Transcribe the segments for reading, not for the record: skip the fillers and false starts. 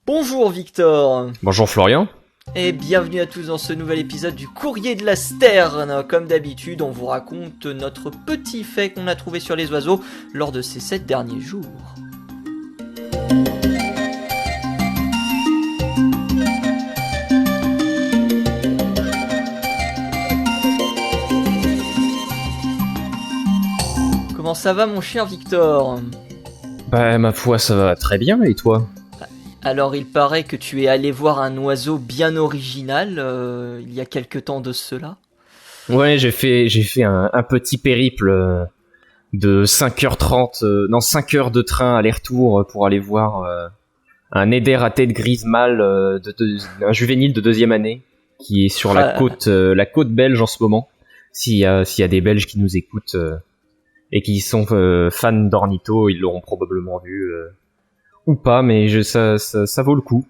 Bonjour Victor. Bonjour Florian. Et bienvenue à tous dans ce nouvel épisode du Courrier de la Sterne. Comme d'habitude, on vous raconte notre petit fait qu'on a trouvé sur les oiseaux lors de ces 7 derniers jours. Comment ça va mon cher Victor ? Bah ma foi ça va très bien, et toi ? Alors il paraît que tu es allé voir un oiseau bien original il y a quelque temps de cela. Ouais, j'ai fait un petit périple de 5h30, 5 heures de train aller-retour pour aller voir un eider à tête grise mâle, un juvénile de 2e année qui est sur la côte belge en ce moment. S'il y a des Belges qui nous écoutent et qui sont fans d'ornitho, ils l'auront probablement vu. Ou pas, mais ça vaut le coup.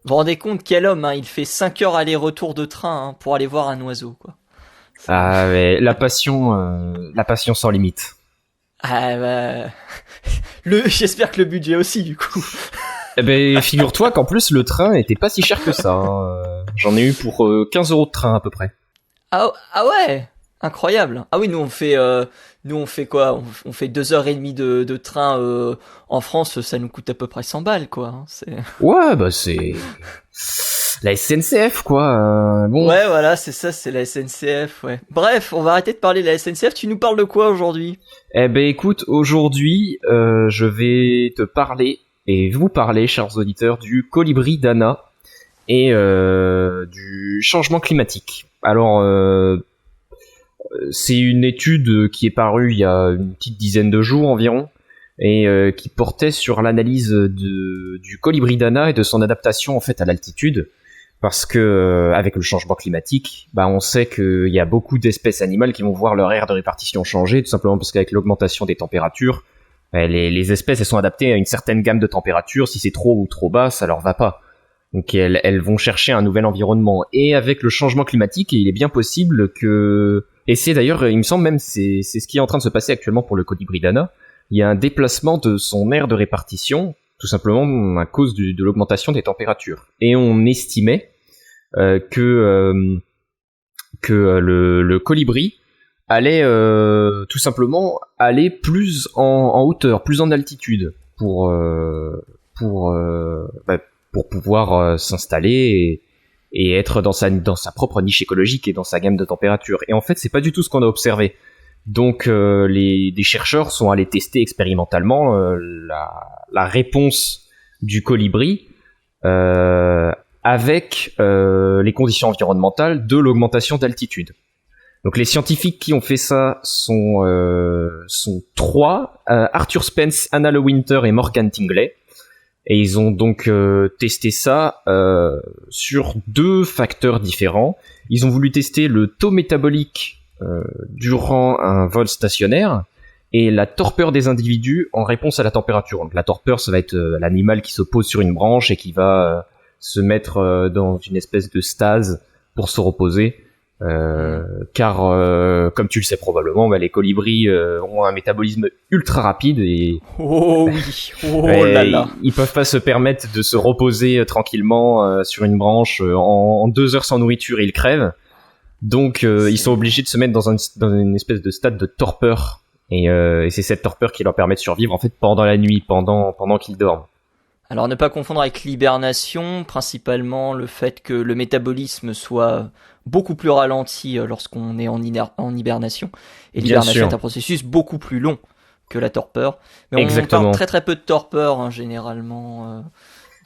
Vous vous rendez compte quel homme, hein, il fait 5 heures aller-retour de train pour aller voir un oiseau, quoi. Ah mais la passion sans limite. Ah bah... J'espère que le budget aussi, du coup. Eh ben, figure-toi qu'en plus le train était pas si cher que ça. J'en ai eu pour 15 € de train à peu près. Ah ouais, incroyable. Ah oui, nous on fait quoi ? On fait 2h30 de train en France, ça nous coûte à peu près 100 balles, quoi. Hein, ouais, bah c'est la SNCF, quoi. Bon. Ouais, voilà, c'est ça, c'est la SNCF, ouais. Bref, on va arrêter de parler de la SNCF. Tu nous parles de quoi aujourd'hui ? Eh ben écoute, aujourd'hui, je vais te parler et vous parler, chers auditeurs, du colibri d'Anna et du changement climatique. Alors, c'est une étude qui est parue il y a une petite dizaine de jours environ et qui portait sur l'analyse du colibri d'Anna et de son adaptation en fait à l'altitude, parce que avec le changement climatique, bah on sait qu'il y a beaucoup d'espèces animales qui vont voir leur aire de répartition changer, tout simplement parce qu'avec l'augmentation des températures, les espèces elles sont adaptées à une certaine gamme de températures. Si c'est trop ou trop bas, ça leur va pas. Donc elles vont chercher un nouvel environnement. Et avec le changement climatique, il est bien possible que... Et c'est d'ailleurs, il me semble même, c'est ce qui est en train de se passer actuellement pour le colibri d'Anna. Il y a un déplacement de son aire de répartition, tout simplement à cause de l'augmentation des températures. Et on estimait que le colibri allait tout simplement aller plus en hauteur, plus en altitude pour pouvoir s'installer et être dans sa propre niche écologique et dans sa gamme de température. Et en fait, c'est pas du tout ce qu'on a observé. Donc des chercheurs sont allés tester expérimentalement la réponse du colibri avec les conditions environnementales de l'augmentation d'altitude. Donc les scientifiques qui ont fait ça sont 3, Arthur Spence, Anna Lewinter et Morgan Tingley. Et ils ont donc testé ça sur 2 facteurs différents. Ils ont voulu tester le taux métabolique durant un vol stationnaire et la torpeur des individus en réponse à la température. Donc la torpeur, ça va être l'animal qui se pose sur une branche et qui va se mettre dans une espèce de stase pour se reposer. Car comme tu le sais probablement, les colibris ont un métabolisme ultra rapide et là là. Ils peuvent pas se permettre de se reposer tranquillement sur une branche en 2 heures sans nourriture, ils crèvent. Donc ils sont obligés de se mettre dans une espèce de stade de torpeur et c'est cette torpeur qui leur permet de survivre en fait pendant la nuit, pendant qu'ils dorment. Alors ne pas confondre avec l'hibernation, principalement le fait que le métabolisme soit beaucoup plus ralenti lorsqu'on est en hibernation. Et l'hibernation est un processus beaucoup plus long que la torpeur. Mais Exactement. On parle très très peu de torpeur hein, généralement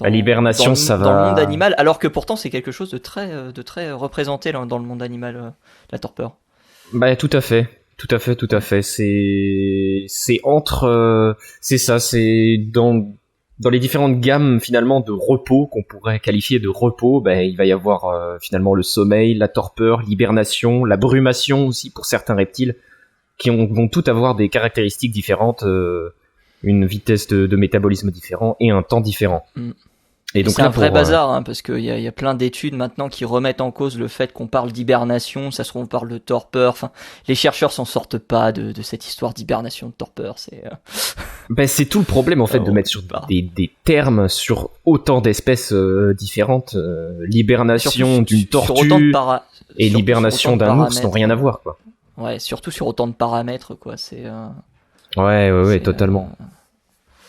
l'hibernation, ça va... dans le monde animal, alors que pourtant c'est quelque chose de très représenté dans le monde animal, la torpeur. Bah tout à fait. Tout à fait. C'est entre... c'est ça, c'est dans les différentes gammes finalement de repos qu'on pourrait qualifier de repos, il va y avoir finalement le sommeil, la torpeur, l'hibernation, la brumation aussi pour certains reptiles qui vont toutes avoir des caractéristiques différentes, une vitesse de métabolisme différent et un temps différent. Et donc c'est un vrai bazar, hein, parce qu'il y a plein d'études maintenant qui remettent en cause le fait qu'on parle d'hibernation, ça se trouve on parle de torpeur, enfin, les chercheurs s'en sortent pas de cette histoire d'hibernation, de torpeur, c'est... c'est tout le problème, en fait, de mettre sur des termes sur autant d'espèces différentes, l'hibernation d'une tortue et l'hibernation d'un ours n'ont rien à voir, quoi. Ouais, surtout sur autant de paramètres, quoi, c'est... Ouais, totalement.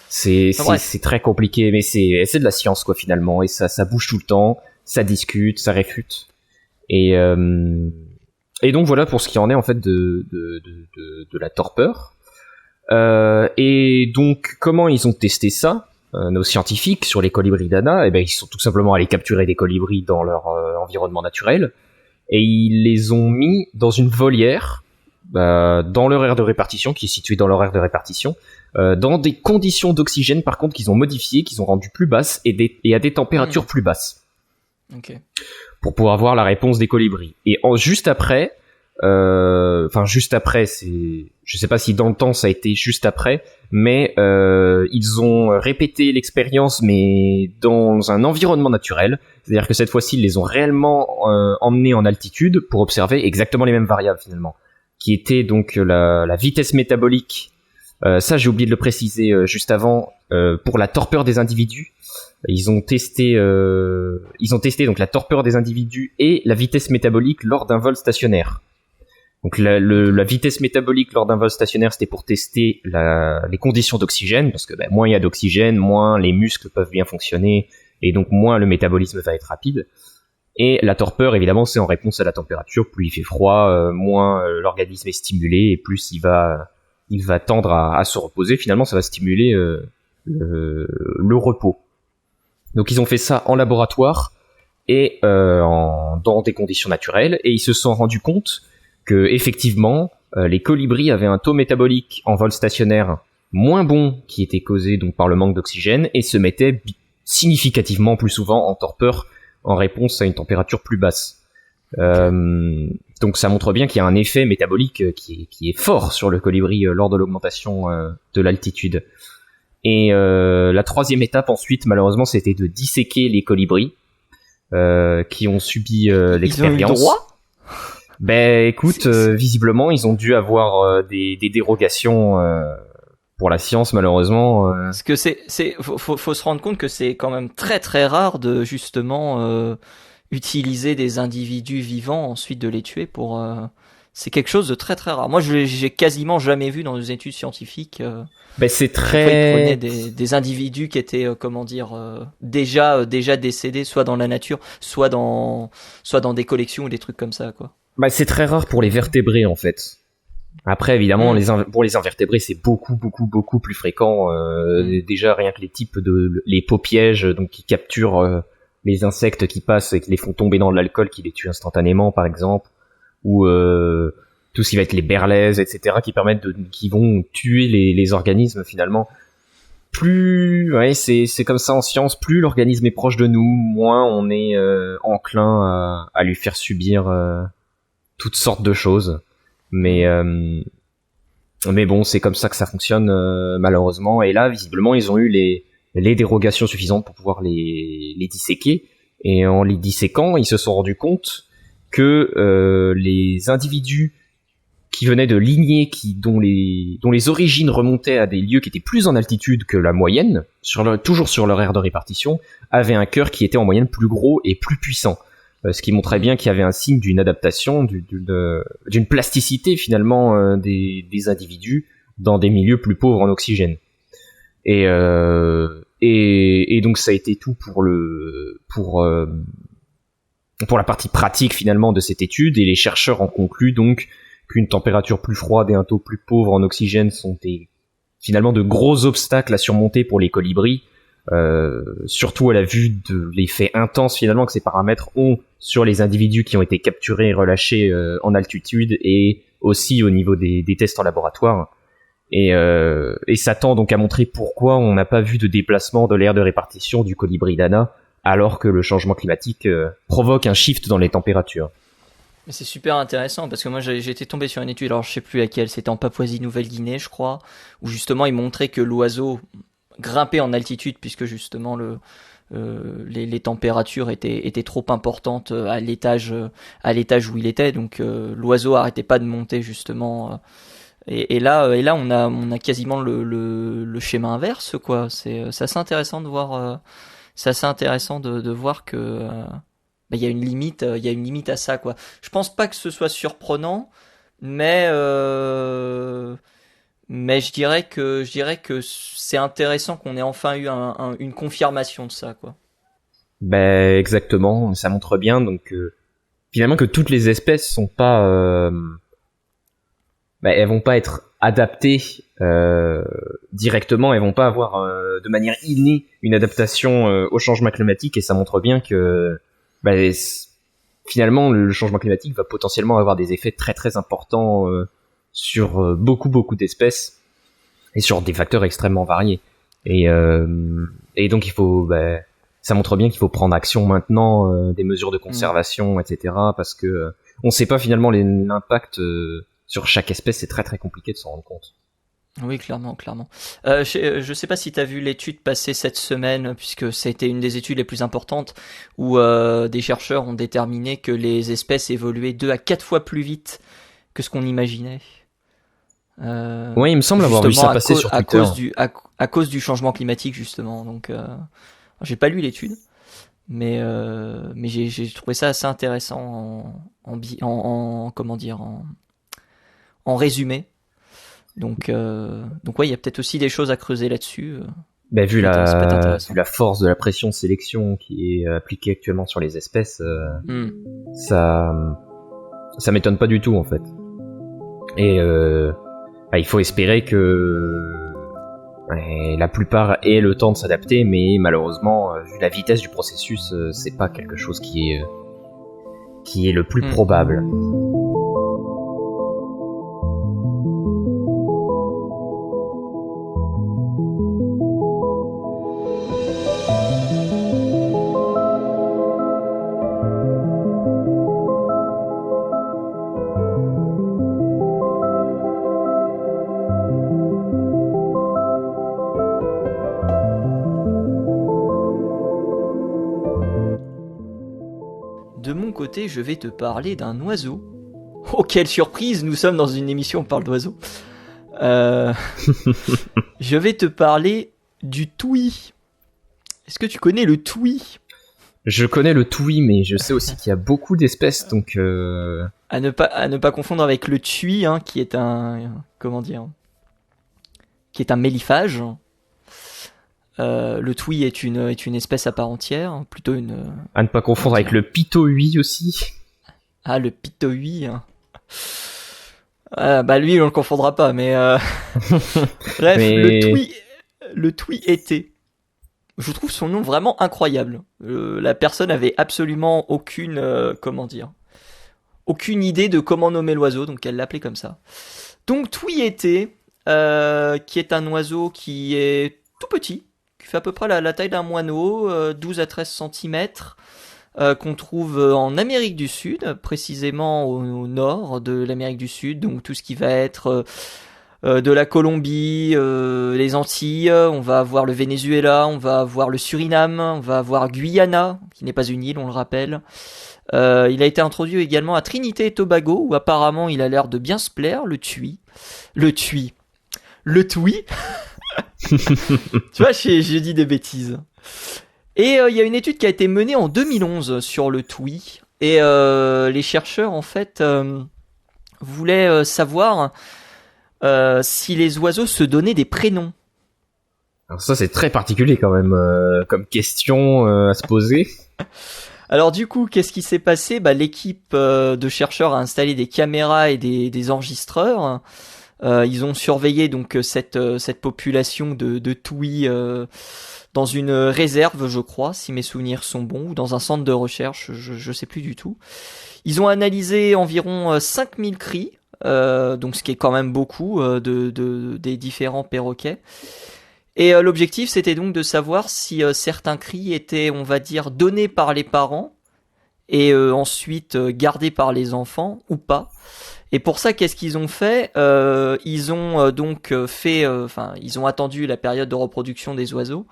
C'est très compliqué, mais c'est de la science, quoi, finalement, et ça bouge tout le temps, ça discute, ça réfute, et donc voilà pour ce qui en est, en fait, de la torpeur. Et donc comment ils ont testé ça, nos scientifiques, sur les colibridana? Ils sont tout simplement allés capturer des colibris dans leur environnement naturel, et ils les ont mis dans une volière, dans leur aire de répartition, qui est située dans leur aire de répartition, dans des conditions d'oxygène, par contre, qu'ils ont modifiées, qu'ils ont rendues plus basses, et à des températures plus basses. Okay. Pour pouvoir voir la réponse des colibris. Et juste après, je sais pas si dans le temps ça a été juste après, mais ils ont répété l'expérience, mais dans un environnement naturel. C'est-à-dire que cette fois-ci, ils les ont réellement emmenés en altitude pour observer exactement les mêmes variables, finalement, qui étaient donc la vitesse métabolique. Ça, j'ai oublié de le préciser juste avant. Pour la torpeur des individus, ils ont testé donc la torpeur des individus et la vitesse métabolique lors d'un vol stationnaire. Donc la vitesse métabolique lors d'un vol stationnaire, c'était pour tester les conditions d'oxygène, parce que moins il y a d'oxygène, moins les muscles peuvent bien fonctionner, et donc moins le métabolisme va être rapide. Et la torpeur, évidemment, c'est en réponse à la température. Plus il fait froid, moins l'organisme est stimulé, et plus il va tendre à se reposer. Finalement, ça va stimuler le repos. Donc ils ont fait ça en laboratoire et dans des conditions naturelles, et ils se sont rendus compte que effectivement les colibris avaient un taux métabolique en vol stationnaire moins bon, qui était causé donc par le manque d'oxygène, et se mettaient significativement plus souvent en torpeur en réponse à une température plus basse. Donc ça montre bien qu'il y a un effet métabolique qui est fort sur le colibri lors de l'augmentation de l'altitude. Et la troisième étape ensuite, malheureusement, c'était de disséquer les colibris qui ont subi l'expérience. Ils ont eu le droit ? Écoute, visiblement, ils ont dû avoir des dérogations pour la science, malheureusement. Parce que faut se rendre compte que c'est quand même très très rare de justement utiliser des individus vivants, ensuite de les tuer pour... C'est quelque chose de très très rare. Moi, j'ai quasiment jamais vu dans des études scientifiques... c'est très... Ils prenaient des individus qui étaient, déjà décédés, soit dans la nature, soit dans des collections ou des trucs comme ça, quoi. C'est très rare pour les vertébrés, en fait. Après, évidemment, pour les invertébrés, c'est beaucoup plus fréquent. Déjà, rien que les types les peaux-pièges, donc qui capturent les insectes qui passent et qui les font tomber dans l'alcool, qui les tuent instantanément, par exemple, ou tout ce qui va être les berlaises, etc., qui vont tuer les organismes, finalement. C'est comme ça en science, plus l'organisme est proche de nous, moins on est enclin à lui faire subir toutes sortes de choses. Mais bon, c'est comme ça que ça fonctionne, malheureusement. Et là, visiblement, ils ont eu les dérogations suffisantes pour pouvoir les disséquer. Et en les disséquant, ils se sont rendus compte que les individus qui venaient de lignées dont les origines remontaient à des lieux qui étaient plus en altitude que la moyenne, toujours sur leur aire de répartition, avaient un cœur qui était en moyenne plus gros et plus puissant. Ce qui montrait bien qu'il y avait un signe d'une adaptation, d'une plasticité finalement des individus dans des milieux plus pauvres en oxygène. Et donc ça a été tout pour la partie pratique finalement de cette étude, et les chercheurs ont conclu donc qu'une température plus froide et un taux plus pauvre en oxygène sont finalement de gros obstacles à surmonter pour les colibris, surtout à la vue de l'effet intense finalement que ces paramètres ont sur les individus qui ont été capturés et relâchés en altitude, et aussi au niveau des tests en laboratoire. Et ça tend donc à montrer pourquoi on n'a pas vu de déplacement de l'aire de répartition du colibridana, alors que le changement climatique provoque un shift dans les températures. Mais c'est super intéressant, parce que moi j'ai été tombé sur une étude, alors je sais plus laquelle, c'était en Papouasie-Nouvelle-Guinée je crois, où justement ils montraient que l'oiseau grimpait en altitude, puisque justement les températures étaient trop importantes à l'étage où il était, donc l'oiseau arrêtait pas de monter justement. Et là on a quasiment le schéma inverse, quoi. C'est assez intéressant de voir. C'est assez intéressant de voir que il y a une limite à ça, quoi. Je pense pas que ce soit surprenant, mais je dirais que c'est intéressant qu'on ait enfin eu une confirmation de ça, quoi. Ben exactement, ça montre bien donc finalement que toutes les espèces sont pas elles vont pas être adaptées directement, elles vont pas avoir de manière innée une adaptation au changement climatique, et ça montre bien que finalement le changement climatique va potentiellement avoir des effets très très importants sur beaucoup d'espèces et sur des facteurs extrêmement variés, et donc il faut ça montre bien qu'il faut prendre action maintenant, des mesures de conservation, etc., parce que on sait pas finalement l'impact sur chaque espèce, c'est très très compliqué de s'en rendre compte. Oui, clairement. Je sais pas si t'as vu l'étude passée cette semaine, puisque c'était une des études les plus importantes, où des chercheurs ont déterminé que les espèces évoluaient 2 à 4 fois plus vite que ce qu'on imaginait. Ouais, il me semble avoir vu ça passer sur Twitter. À cause du changement climatique, justement. Donc, j'ai pas lu l'étude, mais j'ai trouvé ça assez intéressant en résumé. Donc ouais, il y a peut-être aussi des choses à creuser là-dessus. Vu la force de la pression de sélection qui est appliquée actuellement sur les espèces, ça m'étonne pas du tout, en fait. Et il faut espérer que la plupart aient le temps de s'adapter, mais malheureusement, vu la vitesse du processus, c'est pas quelque chose qui est le plus probable. De mon côté, je vais te parler d'un oiseau. Oh, quelle surprise, nous sommes dans une émission où on parle d'oiseaux. Je vais te parler du tui. Est-ce que tu connais le tui ? Je connais le tui, mais je sais aussi qu'il y a beaucoup d'espèces, donc... À ne pas confondre avec le tui, hein, qui est un méliphage. Le tui est une espèce à part entière, plutôt une... À ne pas confondre avec le pitohui aussi. Ah, le pitohui. Hein. Lui, on le confondra pas, mais... Bref, le tui été. Je trouve son nom vraiment incroyable. La personne avait absolument aucune idée de comment nommer l'oiseau, donc elle l'appelait comme ça. Donc tui été, qui est un oiseau qui est tout petit, qui fait à peu près la taille d'un moineau, 12 à 13 cm, qu'on trouve en Amérique du Sud, précisément au nord de l'Amérique du Sud, donc tout ce qui va être de la Colombie, les Antilles, on va avoir le Venezuela, on va avoir le Suriname, on va avoir Guyana, qui n'est pas une île, on le rappelle. Il a été introduit également à Trinité et Tobago, où apparemment il a l'air de bien se plaire, le tui. Tu vois, j'ai dit des bêtises. Et il y a une étude qui a été menée en 2011 sur le tui, et les chercheurs en fait voulaient savoir si les oiseaux se donnaient des prénoms. Alors ça c'est très particulier quand même comme question à se poser. Alors du coup, qu'est-ce qui s'est passé ? L'équipe de chercheurs a installé des caméras et des enregistreurs. Ils ont surveillé donc cette population de touis dans une réserve, je crois, si mes souvenirs sont bons, ou dans un centre de recherche, je sais plus du tout. Ils ont analysé environ 5000 cris, donc ce qui est quand même beaucoup des différents perroquets. Et l'objectif, c'était donc de savoir si certains cris étaient, on va dire, donnés par les parents et ensuite gardés par les enfants ou pas. Et pour ça, qu'est-ce qu'ils ont fait ? Ils ont ils ont attendu la période de reproduction des oiseaux.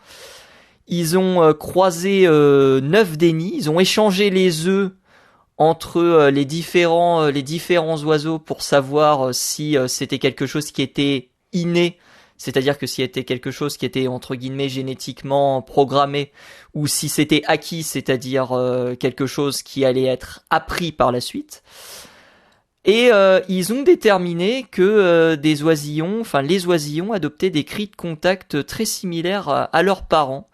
Ils ont croisé 9 des nids, ils ont échangé les œufs entre les différents oiseaux pour savoir si c'était quelque chose qui était inné, c'est-à-dire que si c'était quelque chose qui était entre guillemets génétiquement programmé, ou si c'était acquis, c'est-à-dire quelque chose qui allait être appris par la suite. Et ils ont déterminé que les oisillons adoptaient des cris de contact très similaires à leurs parents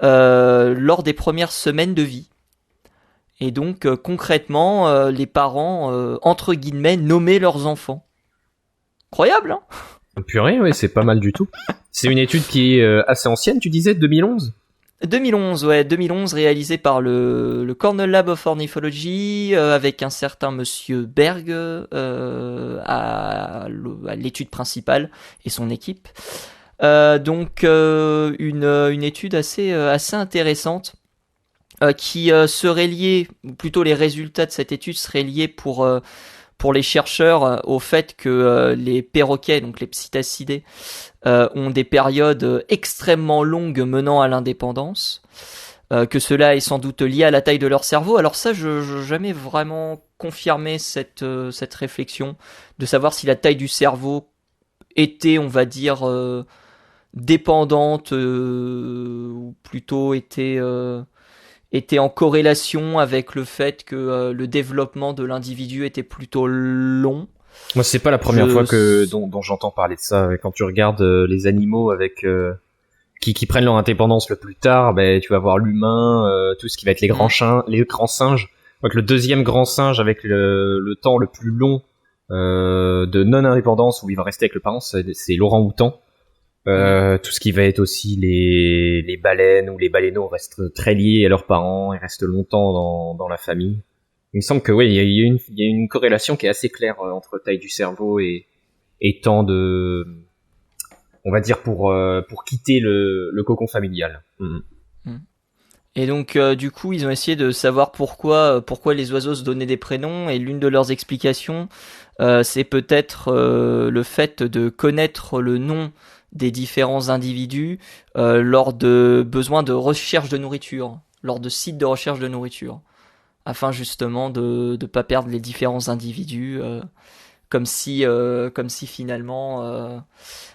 lors des premières semaines de vie. Et donc concrètement, les parents, entre guillemets, nommaient leurs enfants. Incroyable, hein? Purée, ouais, c'est pas mal du tout. C'est une étude qui est assez ancienne, tu disais, 2011 2011, réalisée par le Cornell Lab of Ornithology, avec un certain monsieur Berg à l'étude principale et son équipe. Donc une étude assez intéressante. Qui serait lié, ou plutôt les résultats de cette étude seraient liés pour les chercheurs au fait que les perroquets, donc les psittacidés, ont des périodes extrêmement longues menant à l'indépendance, que cela est sans doute lié à la taille de leur cerveau. Alors ça, je n'ai jamais vraiment confirmé cette réflexion, de savoir si la taille du cerveau était, on va dire, dépendante, ou plutôt était en corrélation avec le fait que le développement de l'individu était plutôt long. Moi, c'est pas la première fois dont j'entends parler de ça. Quand tu regardes les animaux avec qui prennent leur indépendance le plus tard, ben tu vas voir l'humain, tout ce qui va être les grands singes. Donc le deuxième grand singe avec le temps le plus long de non-indépendance où il va rester avec le parent, c'est l'orang-outan. Tout ce qui va être aussi les baleines ou les baleineaux restent très liés à leurs parents et restent longtemps dans la famille. Il me semble que oui, il y a une corrélation qui est assez claire entre taille du cerveau et temps de, on va dire, pour quitter le cocon familial. Et donc du coup ils ont essayé de savoir pourquoi les oiseaux se donnaient des prénoms, et l'une de leurs explications c'est peut-être le fait de connaître le nom des différents individus lors de besoins de recherche de nourriture, lors de sites de recherche de nourriture, afin justement de pas perdre les différents individus, comme si finalement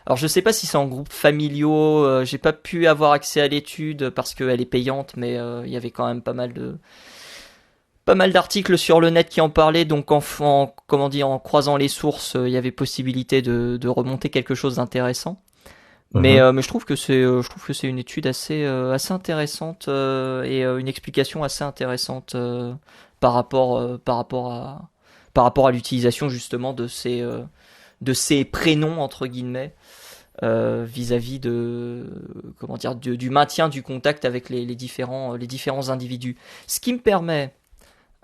alors je sais pas si c'est en groupes familiaux, j'ai pas pu avoir accès à l'étude parce qu'elle est payante, mais il y avait quand même pas mal d'articles sur le net qui en parlaient, donc en croisant les sources, il y avait possibilité de remonter quelque chose d'intéressant. Mais je trouve que c'est une étude assez intéressante et une explication assez intéressante par rapport à l'utilisation justement de ces prénoms entre guillemets vis-à-vis du maintien du contact avec les différents individus. Ce qui me permet,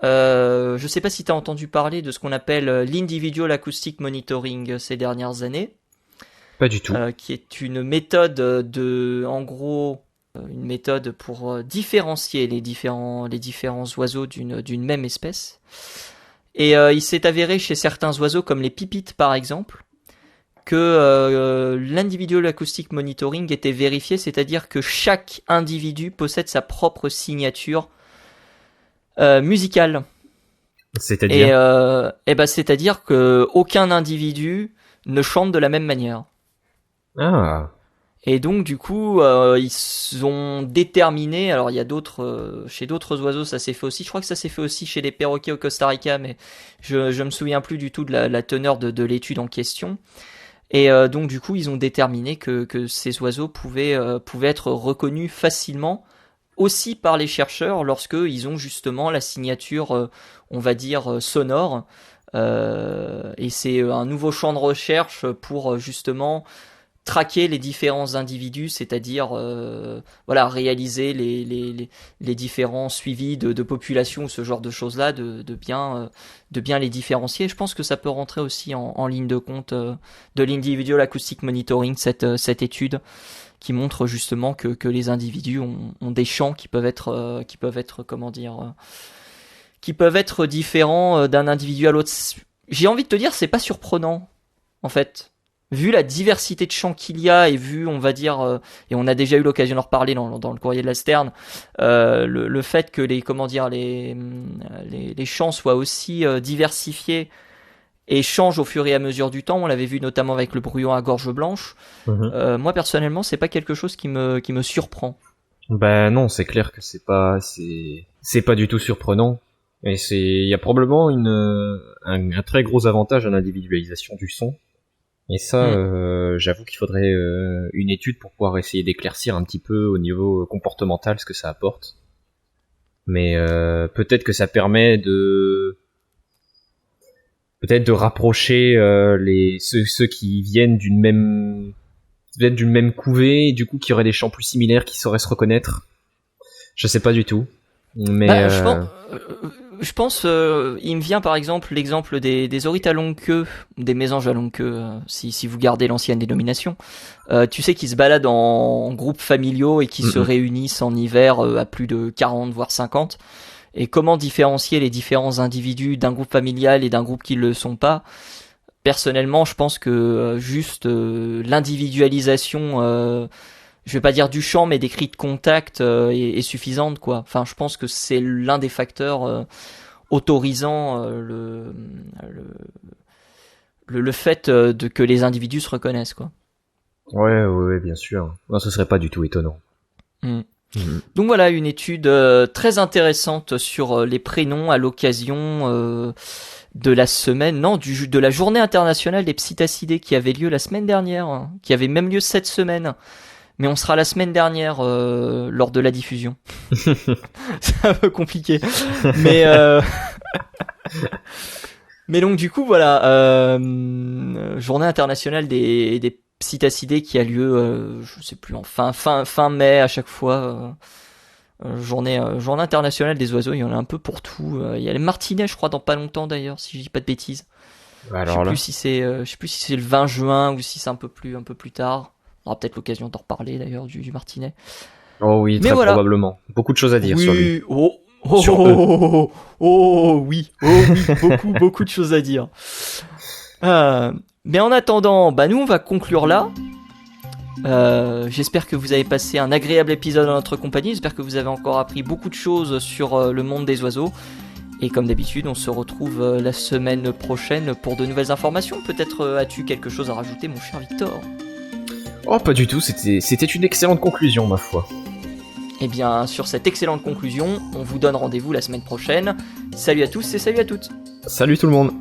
je sais pas si tu as entendu parler de ce qu'on appelle l'individual acoustic monitoring ces dernières années. Pas du tout. Qui est une méthode une méthode pour différencier les différents oiseaux d'une même espèce. Et il s'est avéré chez certains oiseaux comme les pipites par exemple que l'individual acoustic monitoring était vérifié, c'est-à-dire que chaque individu possède sa propre signature musicale. C'est-à-dire c'est-à-dire que aucun individu ne chante de la même manière. Ah. Et donc du coup ils ont déterminé, alors il y a chez d'autres oiseaux ça s'est fait aussi, je crois que ça s'est fait aussi chez les perroquets au Costa Rica, mais je me souviens plus du tout de la teneur de l'étude en question. Et donc du coup ils ont déterminé que ces oiseaux pouvaient être reconnus facilement aussi par les chercheurs lorsque ils ont justement la signature on va dire sonore, et c'est un nouveau champ de recherche pour justement traquer les différents individus, c'est-à-dire réaliser les différents suivis de population ou ce genre de choses-là, de bien les différencier. Je pense que ça peut rentrer aussi en ligne de compte de l'individual acoustic monitoring, cette étude qui montre justement que les individus ont des champs qui peuvent être différents d'un individu à l'autre. J'ai envie de te dire, c'est pas surprenant en fait. vu la diversité de chants qu'il y a et vu, on va dire, et on a déjà eu l'occasion d'en reparler dans le courrier de la Sterne, le fait que les chants soient aussi diversifiés et changent au fur et à mesure du temps. On l'avait vu notamment avec le brouillon à gorge blanche. Moi personnellement, c'est pas quelque chose qui me surprend. Ben non, c'est clair que c'est pas du tout surprenant. Et il y a probablement un très gros avantage à l'individualisation du son. Et ça, j'avoue qu'il faudrait une étude pour pouvoir essayer d'éclaircir un petit peu au niveau comportemental ce que ça apporte. Mais peut-être que ça permet de rapprocher ceux qui viennent d'une même couvée, et du coup qui auraient des chants plus similaires, qui sauraient se reconnaître. Je sais pas du tout. Mais je pense, il me vient par exemple l'exemple des orites à longue queue, des mésanges à longue queue, si vous gardez l'ancienne dénomination. Tu sais qu'ils se baladent en groupes familiaux et qui se réunissent en hiver à plus de 40 voire 50. Et comment différencier les différents individus d'un groupe familial et d'un groupe qui le sont pas? Personnellement, je pense que juste l'individualisation, je vais pas dire du chant, mais des cris de contact est suffisante, quoi. Enfin, je pense que c'est l'un des facteurs autorisant le fait que les individus se reconnaissent, quoi. Ouais, bien sûr. Non, ce serait pas du tout étonnant. Donc voilà, une étude très intéressante sur les prénoms à l'occasion de la semaine, de la journée internationale des psittacidés qui avait lieu la semaine dernière, hein, qui avait même lieu cette semaine. Mais on sera la semaine dernière lors de la diffusion. C'est un peu compliqué. Mais donc du coup voilà, journée internationale des psittacidés qui a lieu, je sais plus, en fin mai à chaque fois. Journée internationale des oiseaux, il y en a un peu pour tout. Il y a les martinets, je crois, dans pas longtemps d'ailleurs, si je dis pas de bêtises. Alors je sais plus si c'est le 20 juin ou si c'est un peu plus tard. On aura peut-être l'occasion d'en reparler d'ailleurs du martinet. Oh oui, très probablement. Beaucoup de choses à dire sur lui. Oui, beaucoup de choses à dire. Mais en attendant, nous on va conclure là. J'espère que vous avez passé un agréable épisode en notre compagnie. J'espère que vous avez encore appris beaucoup de choses sur le monde des oiseaux. Et comme d'habitude, on se retrouve la semaine prochaine pour de nouvelles informations. Peut-être as-tu quelque chose à rajouter, mon cher Victor? Oh, pas du tout, c'était une excellente conclusion, ma foi. Eh bien, sur cette excellente conclusion, on vous donne rendez-vous la semaine prochaine. Salut à tous et salut à toutes. Salut tout le monde.